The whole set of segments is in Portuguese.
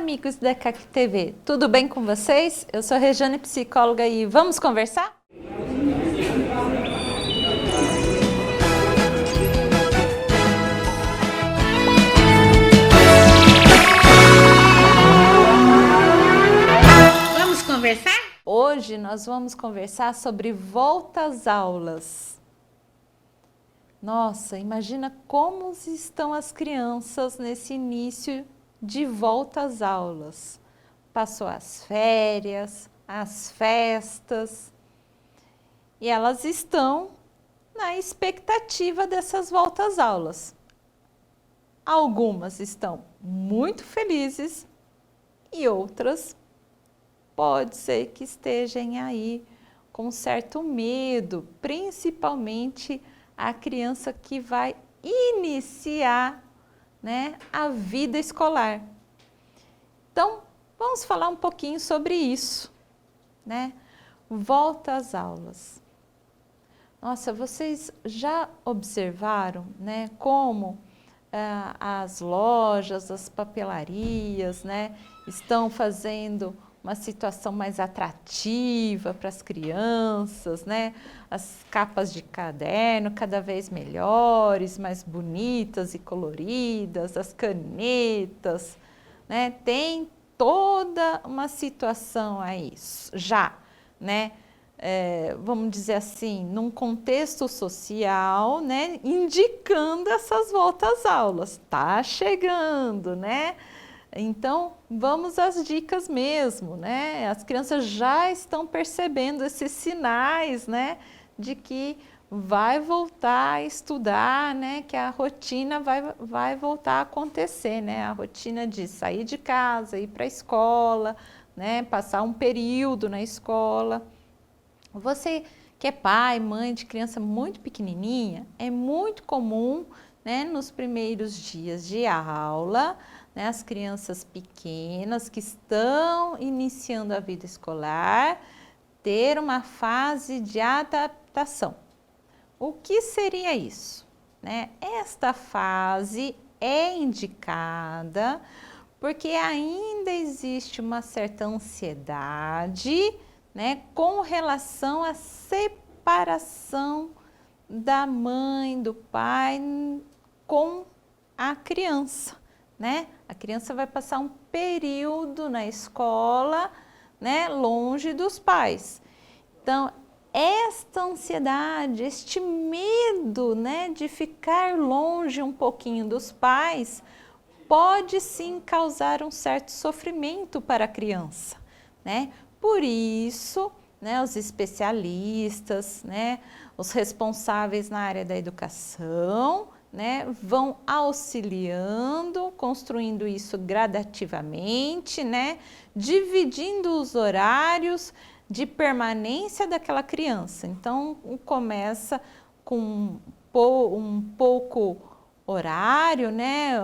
amigos da CAC TV, tudo bem com vocês? Eu sou a Rejane, psicóloga, e vamos conversar? Vamos conversar? Hoje nós vamos conversar sobre volta às aulas. Nossa, imagina como estão as crianças nesse início de volta às aulas. Passou as férias, as festas, e elas estão na expectativa dessas voltas às aulas. Algumas estão muito felizes e outras pode ser que estejam aí com certo medo, principalmente a criança que vai iniciar, né, a vida escolar. Então, vamos falar um pouquinho sobre isso, né? Volta às aulas. Nossa, vocês já observaram, né, como as lojas, as papelarias, né, estão fazendo uma situação mais atrativa para as crianças, né? As capas de caderno cada vez melhores, mais bonitas e coloridas, as canetas, né? Tem toda uma situação aí já, né? Vamos dizer assim, num contexto social, né? Indicando essas voltas às aulas. Tá chegando, né? Então, vamos às dicas mesmo, né? As crianças já estão percebendo esses sinais, né? De que vai voltar a estudar, né? Que a rotina vai voltar a acontecer, né? A rotina de sair de casa, ir para a escola, né? Passar um período na escola. Você que é pai, mãe de criança muito pequenininha, é muito comum, né? Nos primeiros dias de aula, né, as crianças pequenas que estão iniciando a vida escolar, ter uma fase de adaptação. O que seria isso? Né? Esta fase é indicada porque ainda existe uma certa ansiedade, né, com relação à separação da mãe, do pai com a criança. Né? A criança vai passar um período na escola, né, longe dos pais. Então, esta ansiedade, este medo, né, de ficar longe um pouquinho dos pais, pode sim causar um certo sofrimento para a criança, né? Por isso, né, os especialistas, né, os responsáveis na área da educação, né, vão auxiliando, construindo isso gradativamente, né, dividindo os horários de permanência daquela criança. Então, começa com um pouco horário, né,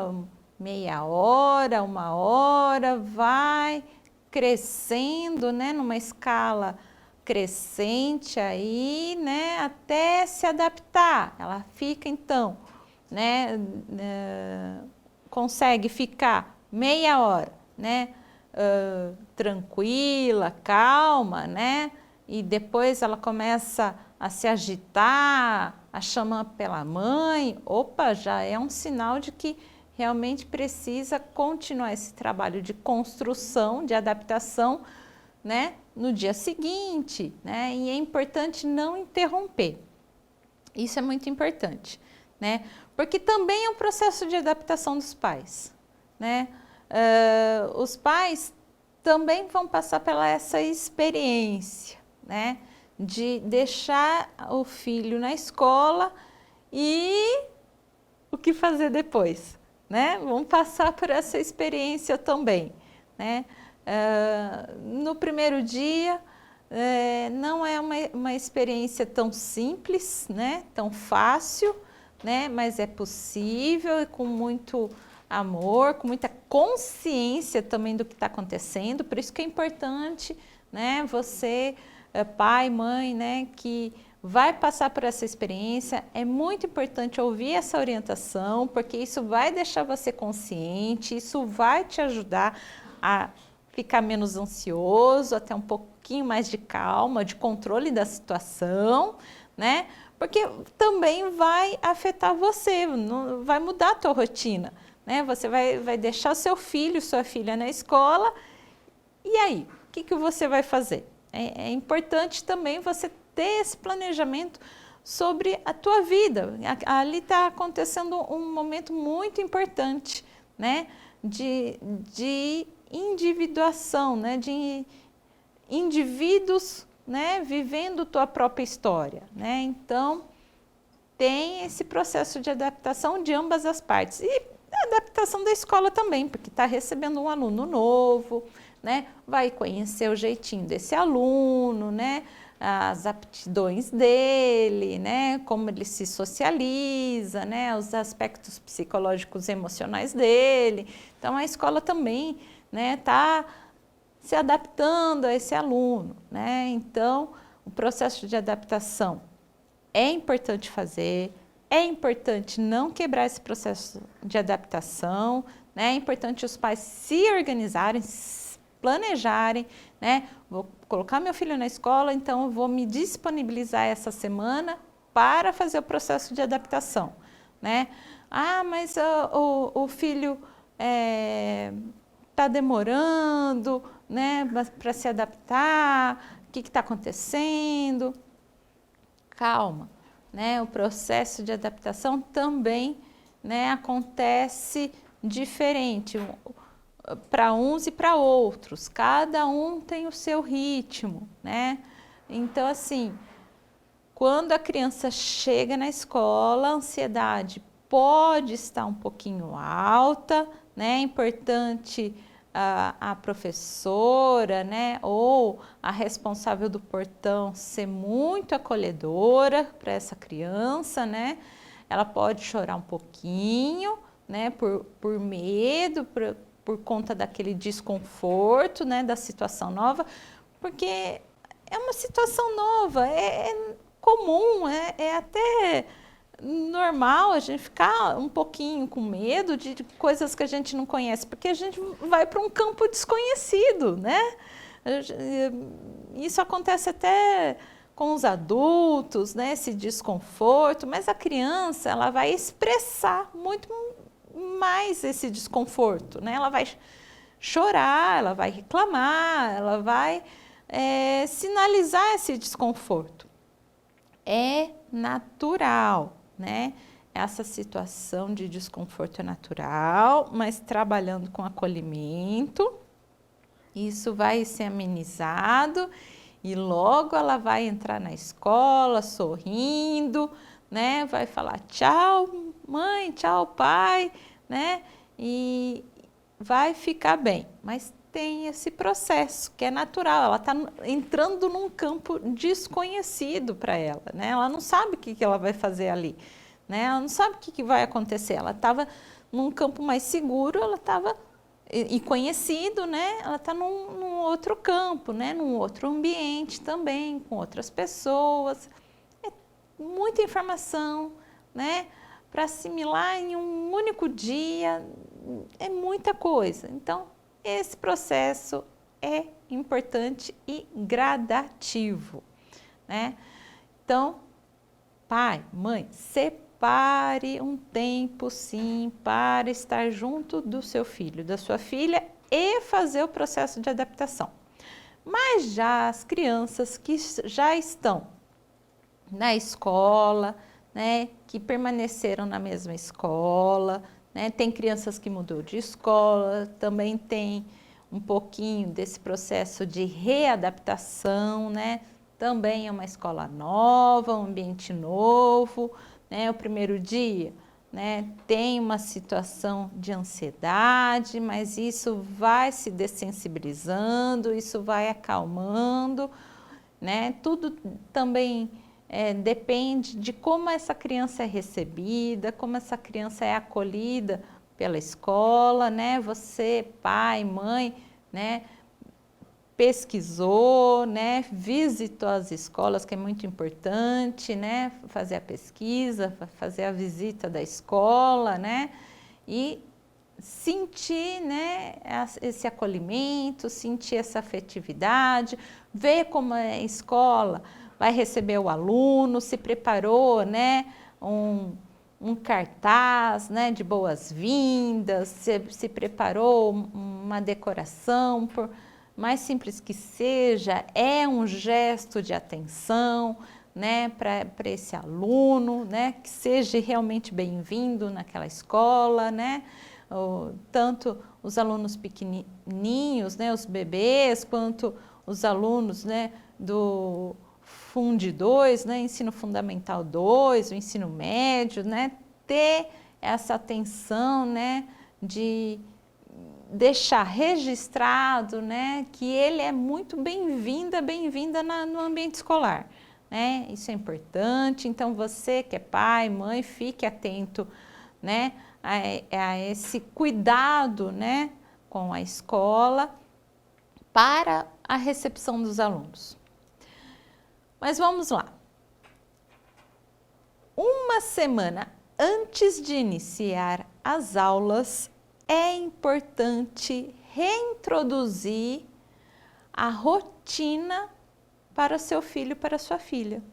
meia hora, uma hora, vai crescendo, né, numa escala crescente aí, né, até se adaptar. Ela fica, então, né, consegue ficar meia hora, né, tranquila, calma, né, e depois ela começa a se agitar, a chamar pela mãe. Opa, já é um sinal de que realmente precisa continuar esse trabalho de construção, de adaptação, né, no dia seguinte, né, e é importante não interromper. Isso é muito importante, né? Porque também é um processo de adaptação dos pais, né? Os pais também vão passar pela essa experiência, né? De deixar o filho na escola e o que fazer depois, né? Vão passar por essa experiência também, né? No primeiro dia, não é uma experiência tão simples, né? Tão fácil, né? Mas é possível e com muito amor, com muita consciência também do que está acontecendo. Por isso que é importante, né? Você, pai, mãe, né? Que vai passar por essa experiência, é muito importante ouvir essa orientação, porque isso vai deixar você consciente, isso vai te ajudar a ficar menos ansioso, a ter um pouquinho mais de calma, de controle da situação, né? Porque também vai afetar você, não, vai mudar a tua rotina, né? Você vai deixar seu filho, sua filha na escola, e aí, o que você vai fazer? É importante também você ter esse planejamento sobre a tua vida. Ali está acontecendo um momento muito importante, né? De individuação, né? De indivíduos, né? Vivendo tua própria história, né? Então, tem esse processo de adaptação de ambas as partes. E a adaptação da escola também, porque está recebendo um aluno novo, né? Vai conhecer o jeitinho desse aluno, né? As aptidões dele, né? Como ele se socializa, né? Os aspectos psicológicos e emocionais dele. Então, a escola também, né? Tá se adaptando a esse aluno, né? Então, o processo de adaptação é importante fazer, é importante não quebrar esse processo de adaptação, né? É importante os pais se organizarem, planejarem, né? Vou colocar meu filho na escola, então eu vou me disponibilizar essa semana para fazer o processo de adaptação, né? Ah, mas o filho está demorando, né, para se adaptar, o que está acontecendo? Calma, né? O processo de adaptação também, né, acontece diferente para uns e para outros. Cada um tem o seu ritmo, né? Então, assim, quando a criança chega na escola, a ansiedade pode estar um pouquinho alta, né? É importante a professora, né, ou a responsável do portão ser muito acolhedora para essa criança, né? Ela pode chorar um pouquinho, né, por medo, por conta daquele desconforto, né, da situação nova, porque é uma situação nova, é comum, é até normal a gente ficar um pouquinho com medo de coisas que a gente não conhece, porque a gente vai para um campo desconhecido, né? Isso acontece até com os adultos, né? Esse desconforto, mas a criança, ela vai expressar muito mais esse desconforto, né? Ela vai chorar, ela vai reclamar, ela vai sinalizar esse desconforto. É natural, né? Essa situação de desconforto é natural, mas trabalhando com acolhimento, isso vai ser amenizado e logo ela vai entrar na escola sorrindo, né? Vai falar tchau, mãe, tchau, pai, né? E vai ficar bem, mas tem esse processo que é natural, ela está entrando num campo desconhecido para ela, né? Ela não sabe o que ela vai fazer ali, né? Ela não sabe o que vai acontecer, ela estava num campo mais seguro, ela estava e conhecido, né? Ela está num outro campo, né? Num outro ambiente também, com outras pessoas, é muita informação, né? Para assimilar em um único dia, é muita coisa, então esse processo é importante e gradativo, né? Então, pai, mãe, separe um tempo, sim, para estar junto do seu filho, da sua filha e fazer o processo de adaptação. Mas já as crianças que já estão na escola, né, que permaneceram na mesma escola, né, tem crianças que mudou de escola, também tem um pouquinho desse processo de readaptação, né, também é uma escola nova, um ambiente novo, né, o primeiro dia, né, tem uma situação de ansiedade, mas isso vai se dessensibilizando, isso vai acalmando, né, tudo também depende de como essa criança é recebida, como essa criança é acolhida pela escola, né? Você, pai, mãe, né? Pesquisou, né? Visitou as escolas, que é muito importante, né? Fazer a pesquisa, fazer a visita da escola, né? E sentir, né, esse acolhimento, sentir essa afetividade, ver como a escola vai receber o aluno, se preparou, né, um cartaz, né, de boas-vindas, se preparou uma decoração, por mais simples que seja, é um gesto de atenção, né, para esse aluno, né, que seja realmente bem-vindo naquela escola, né, tanto os alunos pequenininhos, né, os bebês, quanto os alunos, né, do Fundi 2, né, ensino fundamental 2, o ensino médio, né, ter essa atenção, né, de deixar registrado, né, que ele é muito bem-vinda no ambiente escolar, né? Isso é importante. Então você que é pai, mãe, fique atento, né, a esse cuidado, né, com a escola para a recepção dos alunos. Mas vamos lá. Uma semana antes de iniciar as aulas, é importante reintroduzir a rotina para o seu filho, para a sua filha.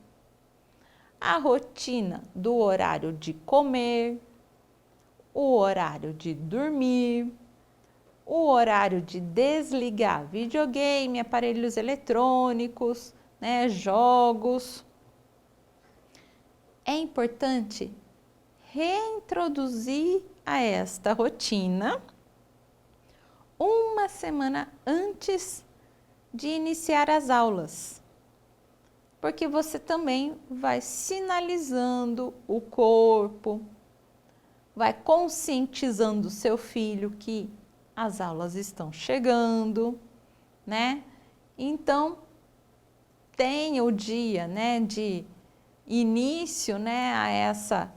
A rotina do horário de comer, o horário de dormir, o horário de desligar videogame, aparelhos eletrônicos, né, jogos. É importante reintroduzir a esta rotina uma semana antes de iniciar as aulas, porque você também vai sinalizando o corpo, vai conscientizando o seu filho que as aulas estão chegando, né? Então, tem o dia, né, de início, né, a essa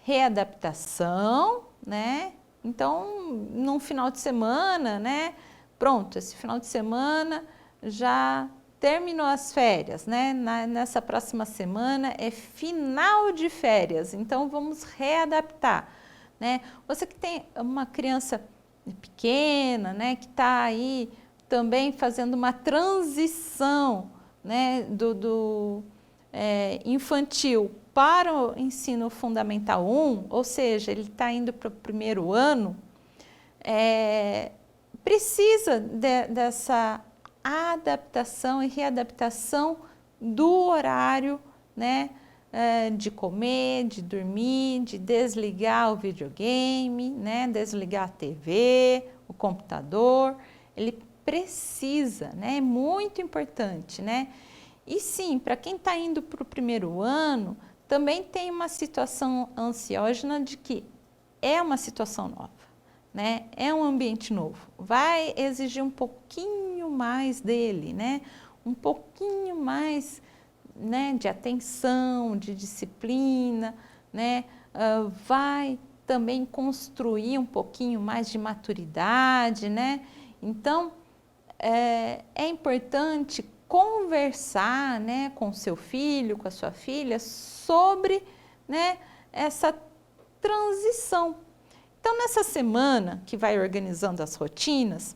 readaptação, né? Então, num final de semana, né? Pronto, esse final de semana já terminou as férias, né? Nessa próxima semana é final de férias, então vamos readaptar, né? Você que tem uma criança pequena, né? Que está aí também fazendo uma transição, né? Do infantil para o ensino fundamental 1, ou seja, ele está indo para o primeiro ano, precisa dessa adaptação e readaptação do horário, né, de comer, de dormir, de desligar o videogame, né, desligar a TV, o computador. Ele precisa, né, é muito importante, né? E sim, para quem está indo para o primeiro ano, também tem uma situação ansiógena de que é uma situação nova, né? É um ambiente novo, vai exigir um pouquinho mais dele, né? Um pouquinho mais, né, de atenção, de disciplina, né? Vai também construir um pouquinho mais de maturidade, né? Então, é importante conversar, né, com o seu filho, com a sua filha, sobre, né, essa transição. Então, nessa semana que vai organizando as rotinas,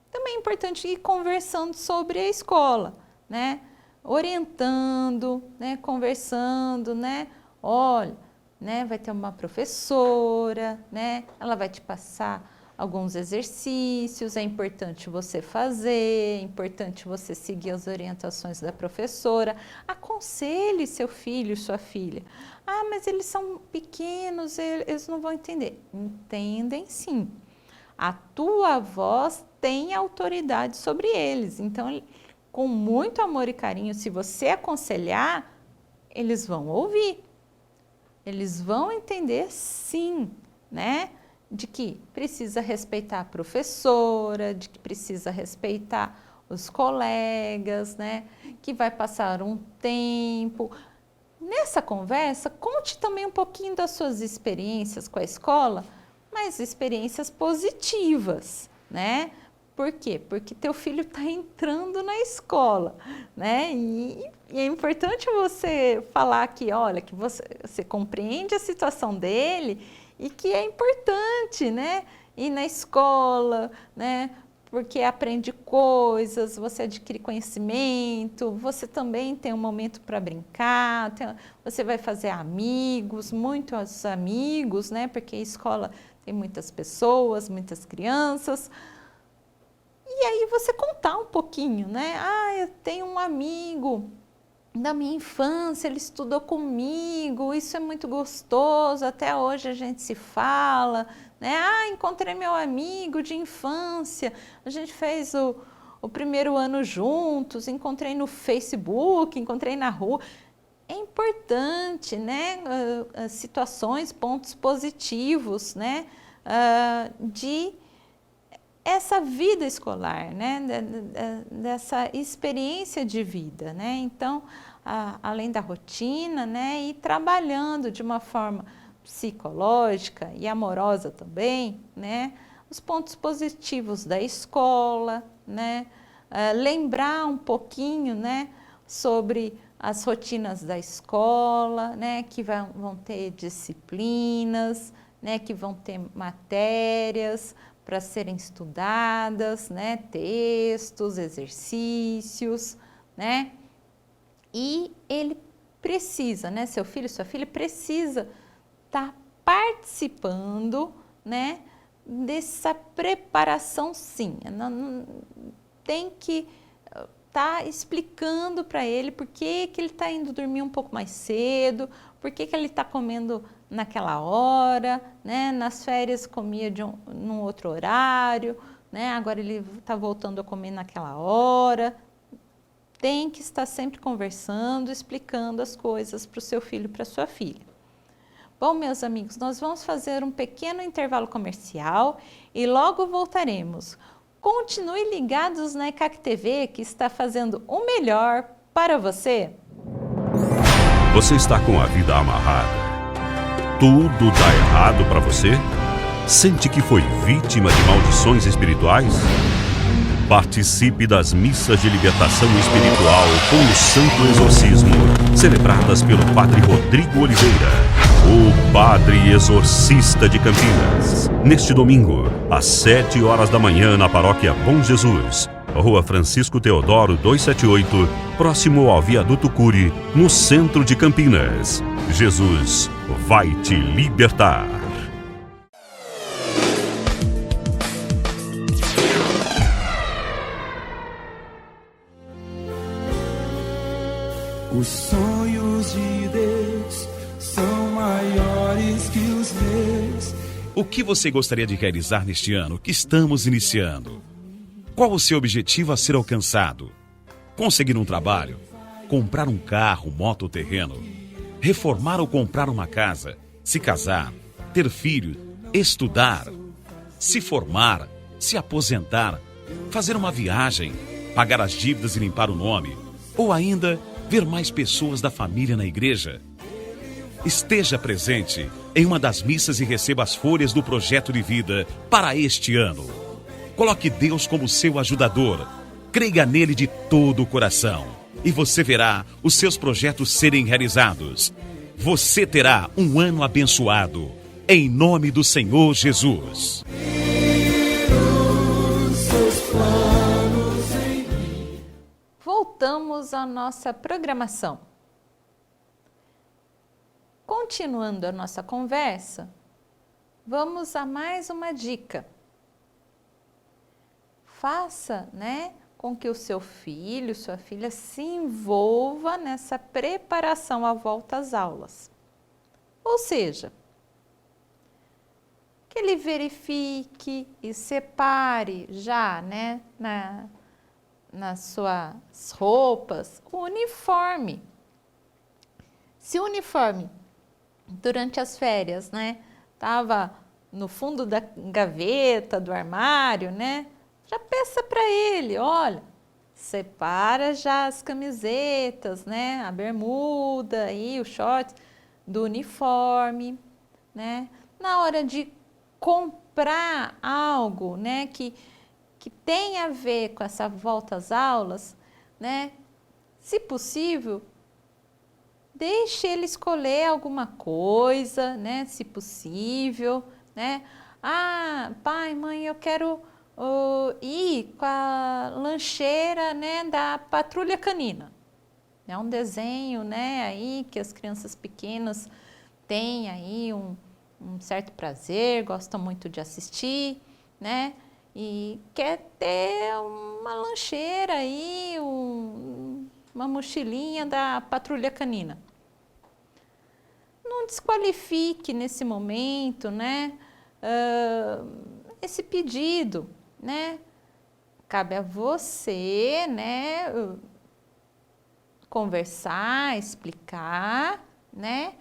também é importante ir conversando sobre a escola, né, orientando, né, conversando, né, olha, né, vai ter uma professora, né, ela vai te passar alguns exercícios, é importante você fazer, é importante você seguir as orientações da professora, aconselhe seu filho, sua filha. Ah, mas eles são pequenos, eles não vão entender. Entendem sim. A tua voz tem autoridade sobre eles, então, com muito amor e carinho, se você aconselhar, eles vão ouvir, eles vão entender sim, né? De que precisa respeitar a professora, de que precisa respeitar os colegas, né? Que vai passar um tempo. Nessa conversa, conte também um pouquinho das suas experiências com a escola, mas experiências positivas, né? Por quê? Porque teu filho está entrando na escola, né? E é importante você falar que, olha, que você compreende a situação dele e que é importante, né? Ir na escola, né? Porque aprende coisas, você adquire conhecimento, você também tem um momento para brincar, você vai fazer amigos, muitos amigos, né? Porque a escola tem muitas pessoas, muitas crianças. E aí você contar um pouquinho, né? Eu tenho um amigo da minha infância, ele estudou comigo, isso é muito gostoso, até hoje a gente se fala, né? Encontrei meu amigo de infância, a gente fez o primeiro ano juntos, encontrei no Facebook, encontrei na rua. É importante, né? Situações, pontos positivos, né? De essa vida escolar, né? Dessa experiência de vida, né? Então, além da rotina, né? E trabalhando de uma forma psicológica e amorosa também, né? Os pontos positivos da escola, né? Lembrar um pouquinho, né? Sobre as rotinas da escola, né? Que vão ter disciplinas, né? Que vão ter matérias para serem estudadas, né, textos, exercícios, né, e ele precisa, né, seu filho, sua filha precisa estar participando, né, dessa preparação, sim, tem que estar explicando para ele por que ele está indo dormir um pouco mais cedo, por que ele está comendo naquela hora, né? Nas férias comia num outro horário, né? Agora ele está voltando a comer naquela hora. Tem que estar sempre conversando, explicando as coisas para o seu filho e para a sua filha. Bom, meus amigos, nós vamos fazer um pequeno intervalo comercial e logo voltaremos. Continue ligados na ECAC TV, que está fazendo o melhor para você. Você está com a vida amarrada? Tudo dá errado para você? Sente que foi vítima de maldições espirituais? Participe das missas de libertação espiritual com o Santo Exorcismo, celebradas pelo Padre Rodrigo Oliveira, o Padre Exorcista de Campinas. Neste domingo, às 7 horas da manhã, na Paróquia Bom Jesus, Rua Francisco Teodoro 278, próximo ao Viaduto Cury, no centro de Campinas. Jesus vai te libertar. Os sonhos de Deus são maiores que os meus. O que você gostaria de realizar neste ano que estamos iniciando? Qual o seu objetivo a ser alcançado? Conseguir um trabalho? Comprar um carro, moto ou terreno? Reformar ou comprar uma casa? Se casar? Ter filho? Estudar? Se formar? Se aposentar? Fazer uma viagem? Pagar as dívidas e limpar o nome? Ou ainda ver mais pessoas da família na igreja? Esteja presente em uma das missas e receba as folhas do projeto de vida para este ano. Coloque Deus como seu ajudador. Creia nele de todo o coração e você verá os seus projetos serem realizados. Você terá um ano abençoado, em nome do Senhor Jesus. Voltamos à nossa programação. Continuando a nossa conversa, vamos a mais uma dica. Faça, né, com que o seu filho, sua filha se envolva nessa preparação à volta às aulas. Ou seja, que ele verifique e separe já, né, nas suas roupas, o uniforme. Se o uniforme, durante as férias, né, estava no fundo da gaveta, do armário, né, já peça para ele, olha, separa já as camisetas, né, a bermuda e o short do uniforme, né. Na hora de comprar algo, né, que tem a ver com essa volta às aulas, né, se possível, deixe ele escolher alguma coisa, né, se possível, né? Ah, pai, mãe, eu quero ir com a lancheira, né, da Patrulha Canina. É um desenho, né, aí que as crianças pequenas têm aí um certo prazer, gostam muito de assistir, né? E quer ter uma lancheira aí, uma mochilinha da Patrulha Canina. Não desqualifique nesse momento, né, esse pedido, né? Cabe a você, né, conversar, explicar, né,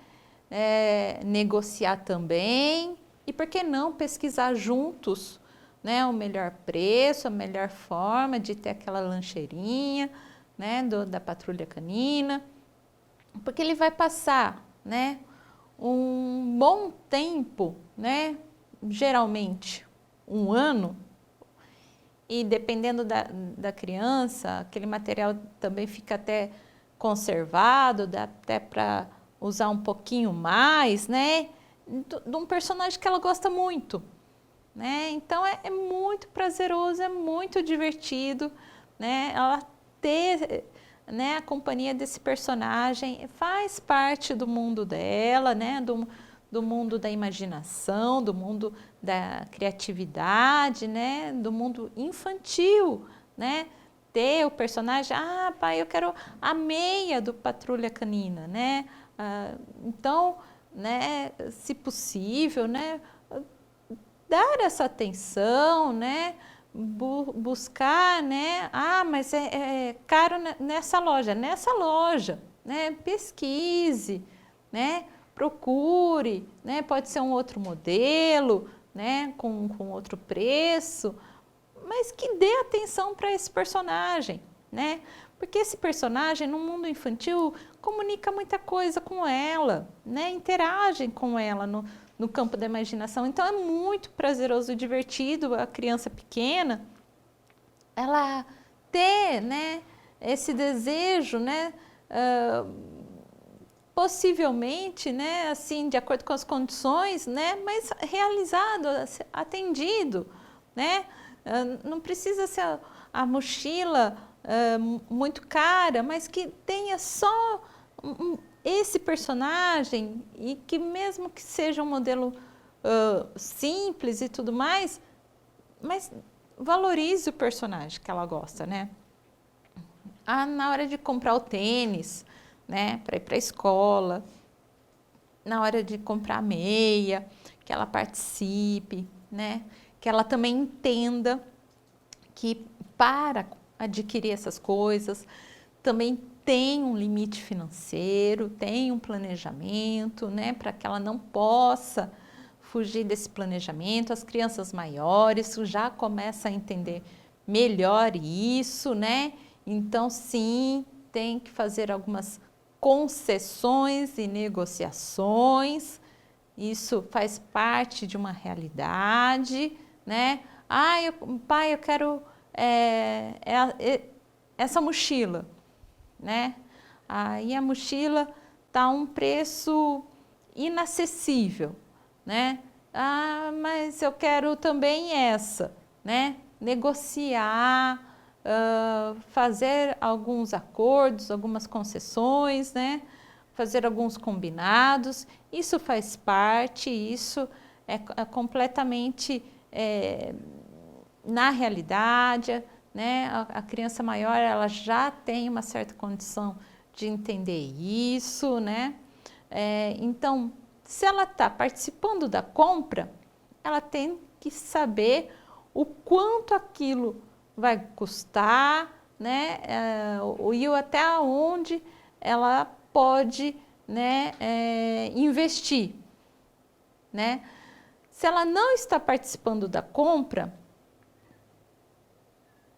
negociar também e por que não pesquisar juntos, né, o melhor preço, a melhor forma de ter aquela lancheirinha, né, da Patrulha Canina, porque ele vai passar, né, um bom tempo, né, geralmente 1 ano, e dependendo da criança, aquele material também fica até conservado, dá até para usar um pouquinho mais, né, de um personagem que ela gosta muito, né, então é muito prazeroso, é muito divertido, né, ela ter, né, a companhia desse personagem faz parte do mundo dela, né, do mundo da imaginação, do mundo da criatividade, né, do mundo infantil, né, ter o personagem, ah, pai, eu quero a meia do Patrulha Canina, né, então, né, se possível, né, dar essa atenção, né, buscar, né, ah, mas é caro nessa loja, né, pesquise, né, procure, né, pode ser um outro modelo, né, com outro preço, mas que dê atenção para esse personagem, né, porque esse personagem no mundo infantil comunica muita coisa com ela, né, interage com ela no campo da imaginação. Então é muito prazeroso e divertido a criança pequena, ela ter, né, esse desejo, né, possivelmente, né, assim, de acordo com as condições, né, mas realizado, atendido, né, não precisa ser a mochila muito cara, mas que tenha só esse personagem e que mesmo que seja um modelo simples e tudo mais, mas valorize o personagem que ela gosta, né? Na hora de comprar o tênis, né, para ir para a escola, na hora de comprar a meia, que ela participe, né, que ela também entenda que para adquirir essas coisas também tem um limite financeiro, tem um planejamento, né, para que ela não possa fugir desse planejamento. As crianças maiores já começam a entender melhor isso, né? Então, sim, tem que fazer algumas concessões e negociações. Isso faz parte de uma realidade, né? Pai, eu quero essa mochila, né? Aí a mochila tá a um preço inacessível, né? Mas eu quero também essa, né? Negociar, fazer alguns acordos, algumas concessões, né? Fazer alguns combinados, isso faz parte, isso é completamente na realidade, né? A criança maior ela já tem uma certa condição de entender isso, né? Então, se ela está participando da compra, ela tem que saber o quanto aquilo vai custar, né? E até onde ela pode, né, investir, né? Se ela não está participando da compra,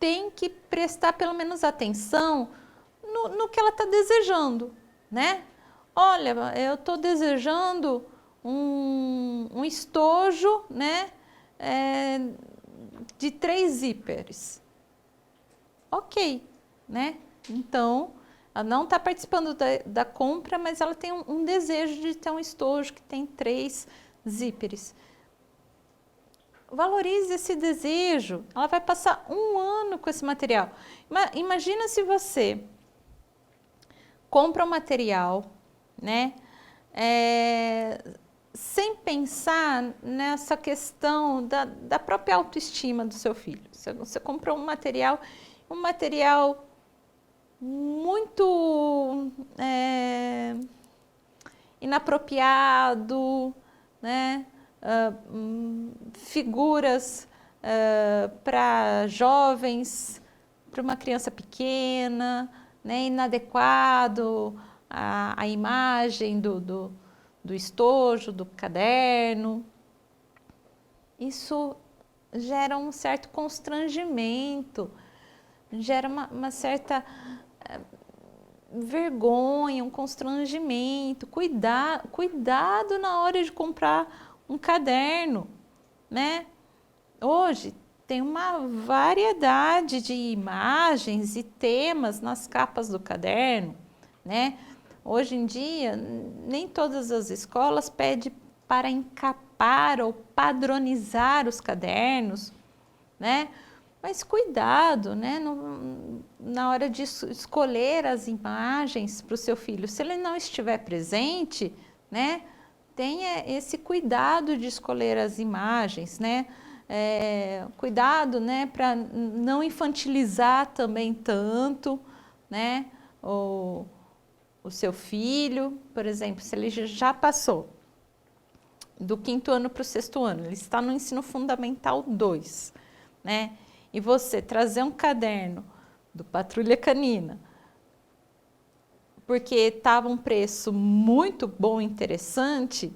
tem que prestar pelo menos atenção no que ela está desejando, né? Olha, eu estou desejando um estojo, né, de 3 zíperes. Ok, né? Então, Ela não está participando da compra, mas ela tem um desejo de ter um estojo que tem 3 zíperes. Valorize esse desejo. Ela vai passar 1 ano com esse material. Imagina se você compra um material, né? Sem pensar nessa questão da própria autoestima do seu filho. Você comprou um material muito inapropriado, né? Figuras para jovens, para uma criança pequena, né? Inadequado a imagem do estojo, do caderno. Isso gera um certo constrangimento, gera uma certa vergonha, um constrangimento. Cuidado na hora de comprar um caderno, né? Hoje tem uma variedade de imagens e temas nas capas do caderno, né? Hoje em dia, nem todas as escolas pedem para encapar ou padronizar os cadernos, né? Mas cuidado, né? Na hora de escolher as imagens para o seu filho. Se ele não estiver presente, né? Tenha esse cuidado de escolher as imagens, né? Cuidado, né? Para não infantilizar também tanto, né? O seu filho, por exemplo, se ele já passou do 5º ano para o 6º ano, ele está no ensino fundamental 2, né? E você trazer um caderno do Patrulha Canina, porque estava um preço muito bom e interessante,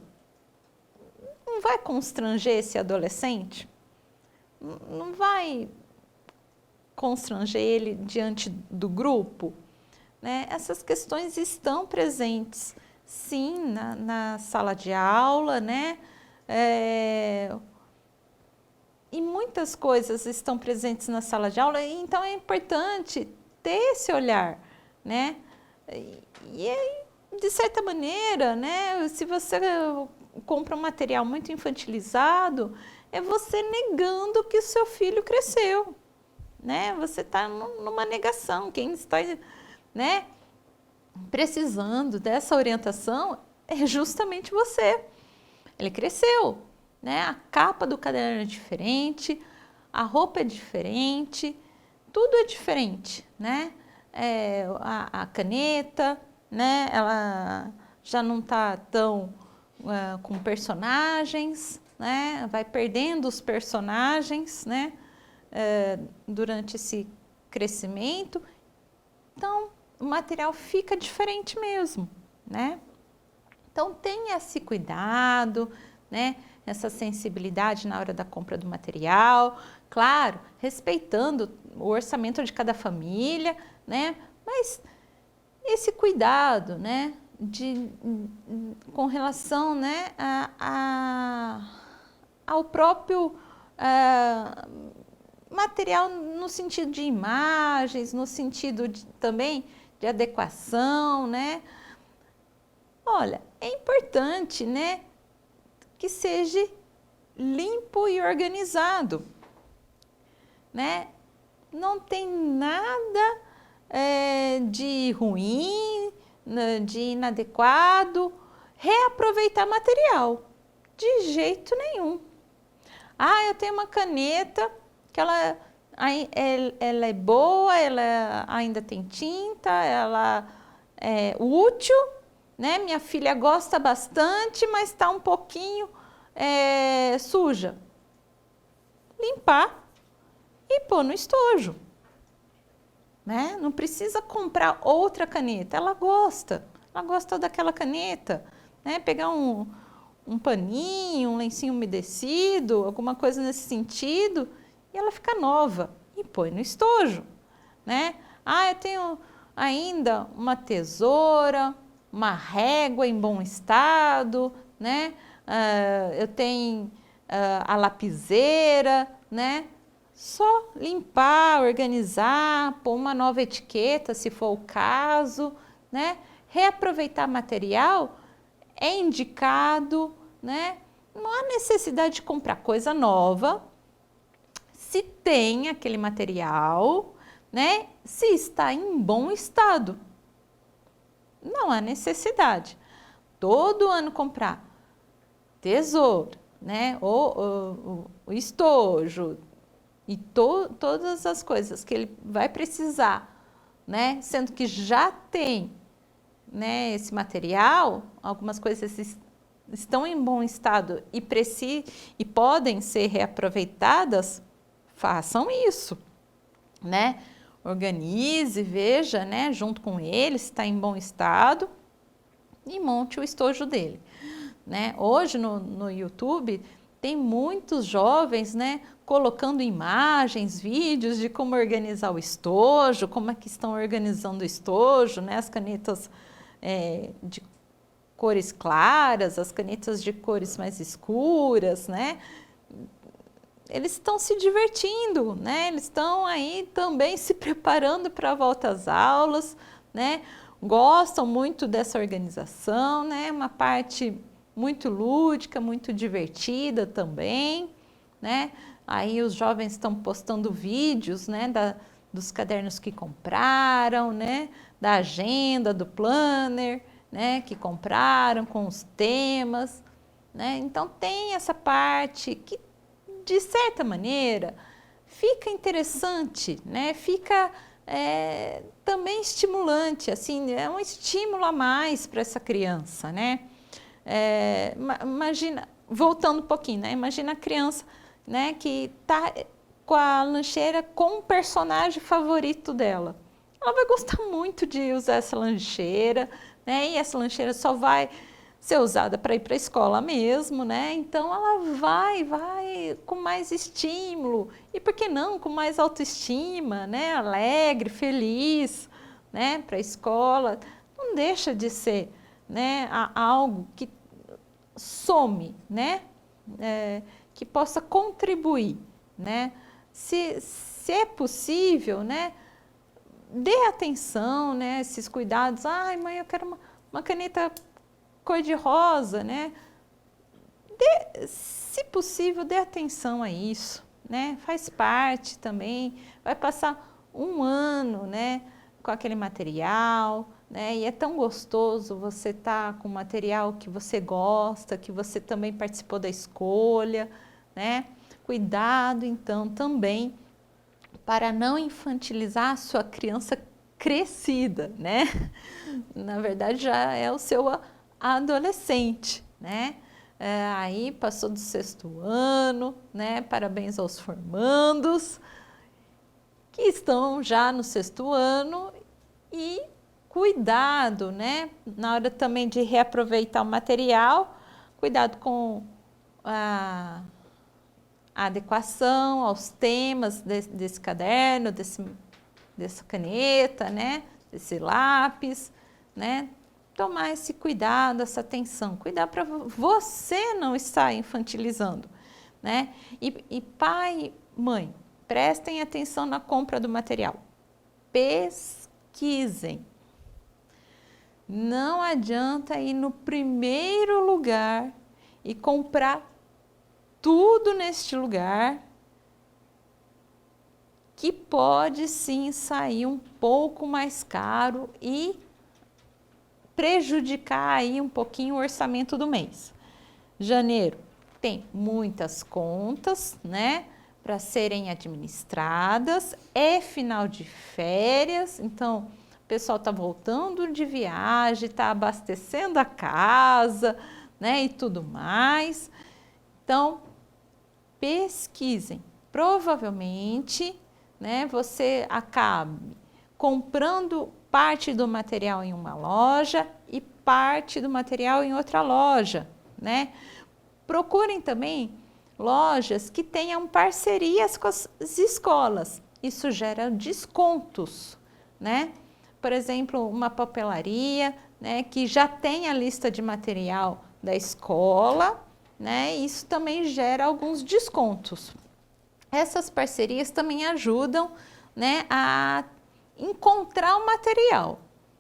não vai constranger esse adolescente? Não vai constranger ele diante do grupo? Né? Essas questões estão presentes, sim, na sala de aula, né? E muitas coisas estão presentes na sala de aula, então é importante ter esse olhar, né? E aí, de certa maneira, né, se você compra um material muito infantilizado, é você negando que o seu filho cresceu, né? Você está numa negação. Quem está, né, precisando dessa orientação é justamente você. Ele cresceu, né? A capa do caderno é diferente, a roupa é diferente, tudo é diferente, né? A caneta, né? Ela já não está tão com personagens, né? Vai perdendo os personagens, né? Durante esse crescimento. Então, o material fica diferente mesmo, né? Então, tenha esse cuidado, né? Essa sensibilidade na hora da compra do material, claro, respeitando o orçamento de cada família, né? Mas esse cuidado, né? Com relação, né? Ao próprio material no sentido de imagens, no sentido também de adequação, né? Olha, é importante, né? Que seja limpo e organizado, né? Não tem nada de ruim, de inadequado, reaproveitar material, de jeito nenhum. Ah, eu tenho uma caneta que ela é boa, ela ainda tem tinta, ela é útil, né? Minha filha gosta bastante, mas está um pouquinho suja. Limpar e pôr no estojo, né? Não precisa comprar outra caneta, ela gosta daquela caneta, né? Pegar um paninho, um lencinho umedecido, alguma coisa nesse sentido, e ela fica nova e põe no estojo, né? Ah, eu tenho ainda uma tesoura, uma régua em bom estado, né? Eu tenho a lapiseira, né? Só limpar, organizar, pôr uma nova etiqueta, se for o caso, né? Reaproveitar material é indicado, né? Não há necessidade de comprar coisa nova, se tem aquele material, né? Se está em bom estado. Não há necessidade. Todo ano comprar tesoura, né? O estojo e todas as coisas que ele vai precisar, né? Sendo que já tem, né, esse material, algumas coisas estão em bom estado e podem ser reaproveitadas, façam isso, né? Organize, veja, né, junto com ele se está em bom estado e monte o estojo dele, né? Hoje no YouTube tem muitos jovens, né, colocando imagens, vídeos de como organizar o estojo, como é que estão organizando o estojo, né, as canetas de cores claras, as canetas de cores mais escuras, né? Eles estão se divertindo, né? Eles estão aí também se preparando para a volta às aulas, né? Gostam muito dessa organização, né? Uma parte muito lúdica, muito divertida também, né? Aí os jovens estão postando vídeos, né? Dos cadernos que compraram, né? Da agenda, do planner, né? Que compraram com os temas, né? Então tem essa parte que, de certa maneira, fica interessante, né? Fica também estimulante, assim, é um estímulo a mais para essa criança, né? Imagina, voltando um pouquinho, né? Imagina a criança, né, que está com a lancheira com o personagem favorito dela. Ela vai gostar muito de usar essa lancheira, né? E essa lancheira só vai ser usada para ir para a escola mesmo, né? Então ela vai com mais estímulo e, por que não, com mais autoestima, né? Alegre, feliz, né? Para a escola. Não deixa de ser, né, algo que some, né? Que possa contribuir, né? Se é possível, né? Dê atenção, né? Esses cuidados. Ai, mãe, eu quero uma caneta cor-de-rosa, né? Se possível, dê atenção a isso, né? Faz parte também. Vai passar um ano, né, com aquele material, né? E é tão gostoso você estar com material que você gosta, que você também participou da escolha, né? Cuidado, então, também para não infantilizar a sua criança crescida, né? Na verdade, já é o seu adolescente, né? Aí passou do 6º ano, né? Parabéns aos formandos que estão já no 6º ano e cuidado, né? Na hora também de reaproveitar o material, cuidado com a adequação aos temas desse caderno, dessa caneta, né? Desse lápis, né? Tomar esse cuidado, essa atenção, cuidar para você não estar infantilizando, né? E pai, mãe, prestem atenção na compra do material, pesquisem. Não adianta ir no primeiro lugar e comprar tudo neste lugar, que pode sim sair um pouco mais caro e prejudicar aí um pouquinho o orçamento do mês. Janeiro tem muitas contas, né, para serem administradas, é final de férias, então o pessoal está voltando de viagem, está abastecendo a casa, né, e tudo mais. Então, pesquisem. Provavelmente, né, você acabe comprando parte do material em uma loja e parte do material em outra loja, né? Procurem também lojas que tenham parcerias com as escolas. Isso gera descontos, né? Por exemplo, uma papelaria, né, que já tem a lista de material da escola, né? Isso também gera alguns descontos. essas parcerias também ajudam, né, a encontrar o material,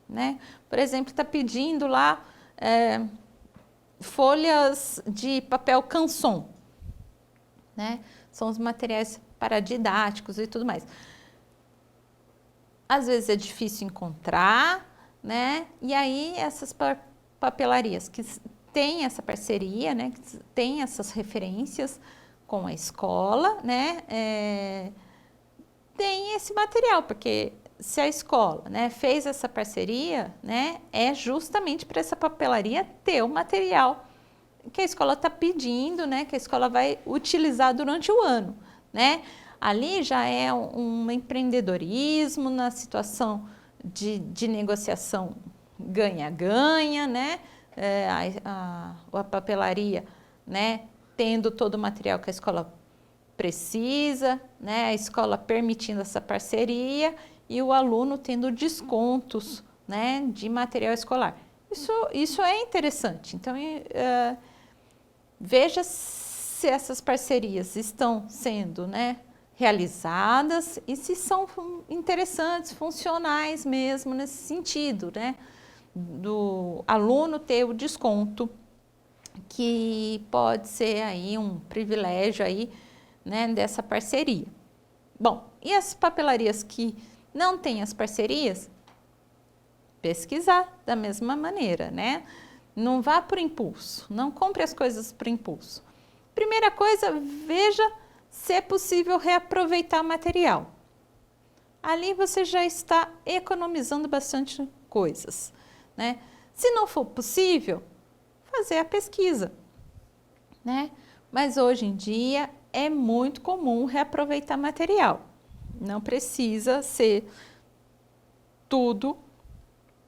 né? Por exemplo, está pedindo lá folhas de papel canson, né? São os materiais paradidáticos e tudo mais. Às vezes é difícil encontrar, né? E aí essas papelarias que têm essa parceria, né? Que têm essas referências com a escola, né? Tem esse material, porque se a escola, né, fez essa parceria, né, é justamente para essa papelaria ter o material que a escola está pedindo, né, que a escola vai utilizar durante o ano, né? Ali já é um empreendedorismo na situação de negociação ganha-ganha, né? A papelaria, né, tendo todo o material que a escola precisa, né? A escola permitindo essa parceria e o aluno tendo descontos, né, de material escolar. Isso é interessante. Então, veja se essas parcerias estão sendo, né, realizadas e se são interessantes, funcionais mesmo nesse sentido, né, do aluno ter o desconto, que pode ser aí um privilégio aí, né, dessa parceria. Bom, e as papelarias que não têm as parcerias? Pesquisar da mesma maneira, né? Não vá por impulso, não compre as coisas por impulso. Primeira coisa, veja se é possível reaproveitar material. Ali você já está economizando bastante coisas, né? Se não for possível, fazer a pesquisa, né? Mas hoje em dia é muito comum reaproveitar material. Não precisa ser tudo,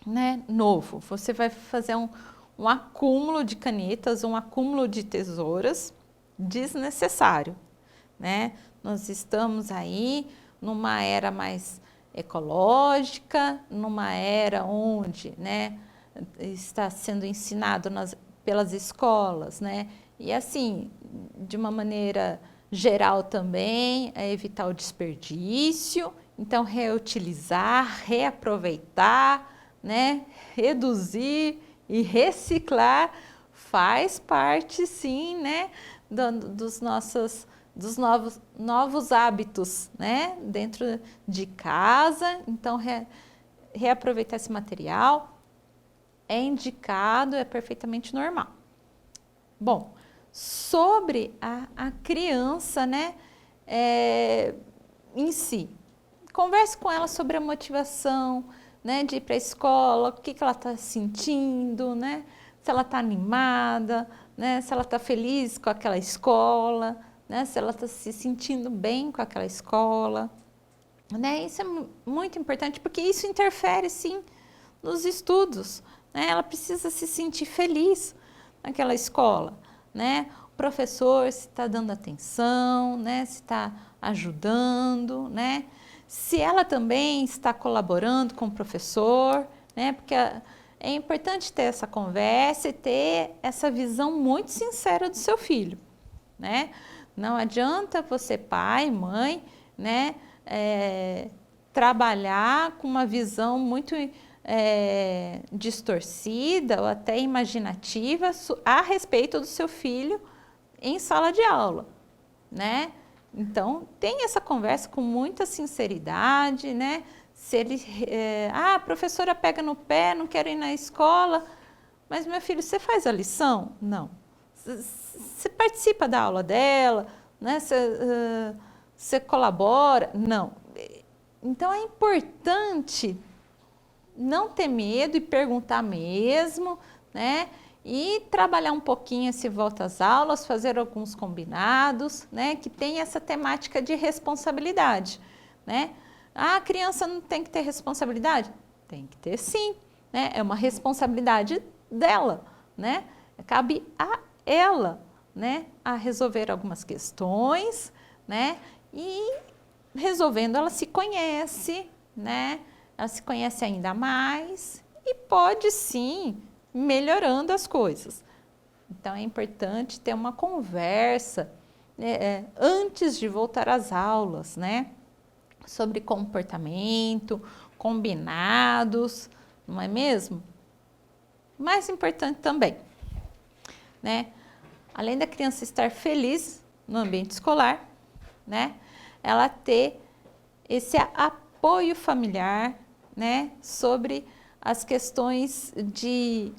né, novo. Você vai fazer um acúmulo de canetas, um acúmulo de tesouras desnecessário, né? Nós estamos aí numa era mais ecológica, numa era onde, né, está sendo ensinado pelas escolas, né? E assim, de uma maneira geral também, é evitar o desperdício, então reutilizar, reaproveitar, né? Reduzir e reciclar faz parte, sim, né, dos novos hábitos, né, dentro de casa. Então, reaproveitar esse material é indicado, é perfeitamente normal. Bom, sobre a criança, né, em si, converse com ela sobre a motivação, né, de ir para a escola, o que ela está sentindo, né, se ela está animada, né, se ela está feliz com aquela escola, né, se ela está se sentindo bem com aquela escola, né, isso é muito importante, porque isso interfere, sim, nos estudos, né, ela precisa se sentir feliz naquela escola, né, o professor se está dando atenção, né, se está ajudando, né, se ela também está colaborando com o professor, né, porque é importante ter essa conversa e ter essa visão muito sincera do seu filho, né? Não adianta você, pai, mãe, né, trabalhar com uma visão muito distorcida ou até imaginativa a respeito do seu filho em sala de aula, né? Então, tem essa conversa com muita sinceridade, né? Se ele, a professora pega no pé, não quero ir na escola, mas meu filho, você faz a lição? Não. Você participa da aula dela, né? Você colabora? Não. Então, é importante não ter medo e perguntar mesmo, né? E trabalhar um pouquinho esse volta às aulas, fazer alguns combinados, né? Que tem essa temática de responsabilidade, né? A criança não tem que ter responsabilidade? Tem que ter, sim, né? É uma responsabilidade dela, né? Cabe a ela, né, a resolver algumas questões, né? E resolvendo, ela se conhece, né? Ela se conhece ainda mais e pode, sim, melhorando as coisas. Então, é importante ter uma conversa, antes de voltar às aulas, né? Sobre comportamento, combinados, não é mesmo? Mais importante também, né? Além da criança estar feliz no ambiente escolar, né? Ela ter esse apoio familiar, né? Sobre as questões de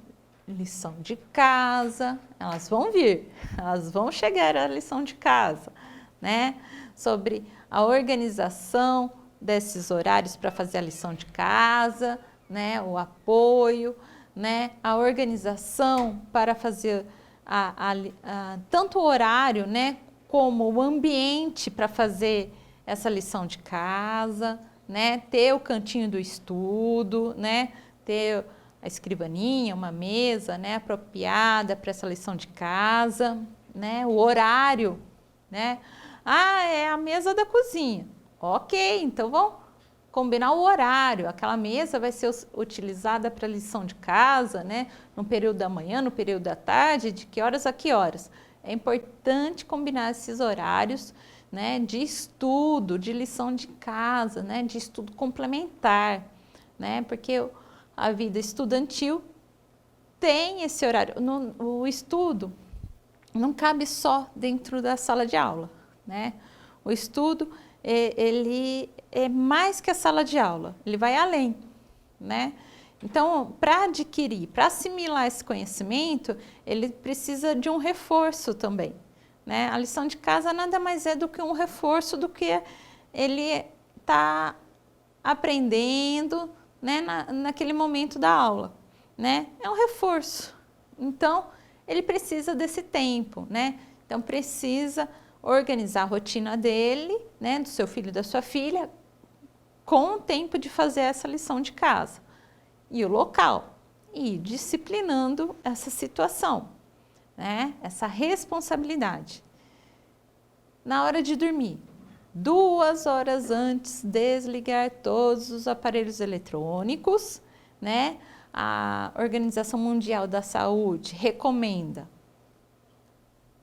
lição de casa, elas vão vir, elas vão chegar à lição de casa, né? Sobre a organização desses horários para fazer a lição de casa, né? O apoio, né? A organização para fazer tanto o horário, né? Como o ambiente para fazer essa lição de casa, né? Ter o cantinho do estudo, né? Ter a escrivaninha, uma mesa, né, apropriada para essa lição de casa, né, o horário, né, é a mesa da cozinha, ok, então vamos combinar o horário, aquela mesa vai ser utilizada para a lição de casa, né, no período da manhã, no período da tarde, de que horas a que horas. É importante combinar esses horários, né, de estudo, de lição de casa, né, de estudo complementar, né, porque a vida estudantil tem esse horário. O estudo não cabe só dentro da sala de aula, né? O estudo, ele é mais que a sala de aula, ele vai além, né? Então, para adquirir, para assimilar esse conhecimento, ele precisa de um reforço também, né? A lição de casa nada mais é do que um reforço do que ele está aprendendo, né, naquele momento da aula, né? É um reforço. Então, ele precisa desse tempo, né? Então, precisa organizar a rotina dele, né, do seu filho e da sua filha, com o tempo de fazer essa lição de casa. E o local, e disciplinando essa situação, né? Essa responsabilidade. Na hora de dormir, 2 horas antes, desligar todos os aparelhos eletrônicos, né? A Organização Mundial da Saúde recomenda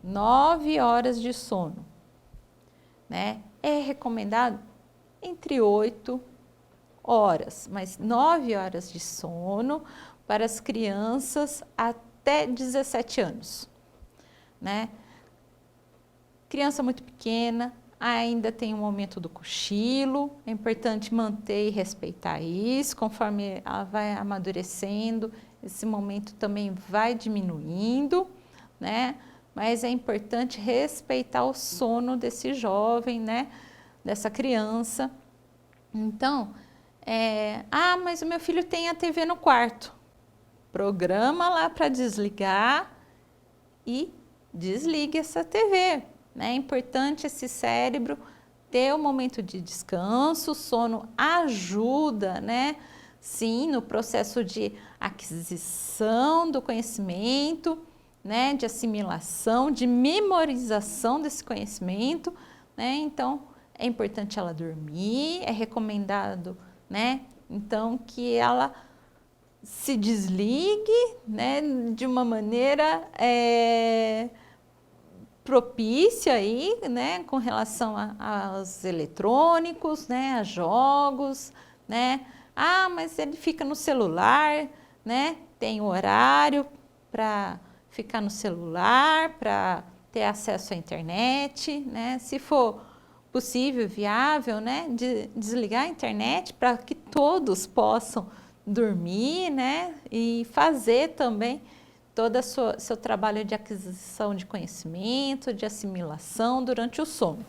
9 horas de sono, né? É recomendado entre 8 horas, mas 9 horas de sono para as crianças até 17 anos, né? Criança muito pequena, ainda tem um momento do cochilo, é importante manter e respeitar isso, conforme ela vai amadurecendo, esse momento também vai diminuindo, né? Mas é importante respeitar o sono desse jovem, né? Dessa criança. Então, mas o meu filho tem a TV no quarto. Programa lá para desligar e desligue essa TV. É importante esse cérebro ter um momento de descanso, o sono ajuda, né? Sim, no processo de aquisição do conhecimento, né? De assimilação, de memorização desse conhecimento, né? Então, é importante ela dormir, é recomendado, né? Então, que ela se desligue, né? De uma maneira propícia aí, né, com relação aos eletrônicos, né, a jogos, né? Mas ele fica no celular, né? Tem horário para ficar no celular, para ter acesso à internet, né? Se for possível, viável, né, de desligar a internet para que todos possam dormir, né, e fazer também todo o seu trabalho de aquisição de conhecimento, de assimilação durante o sono.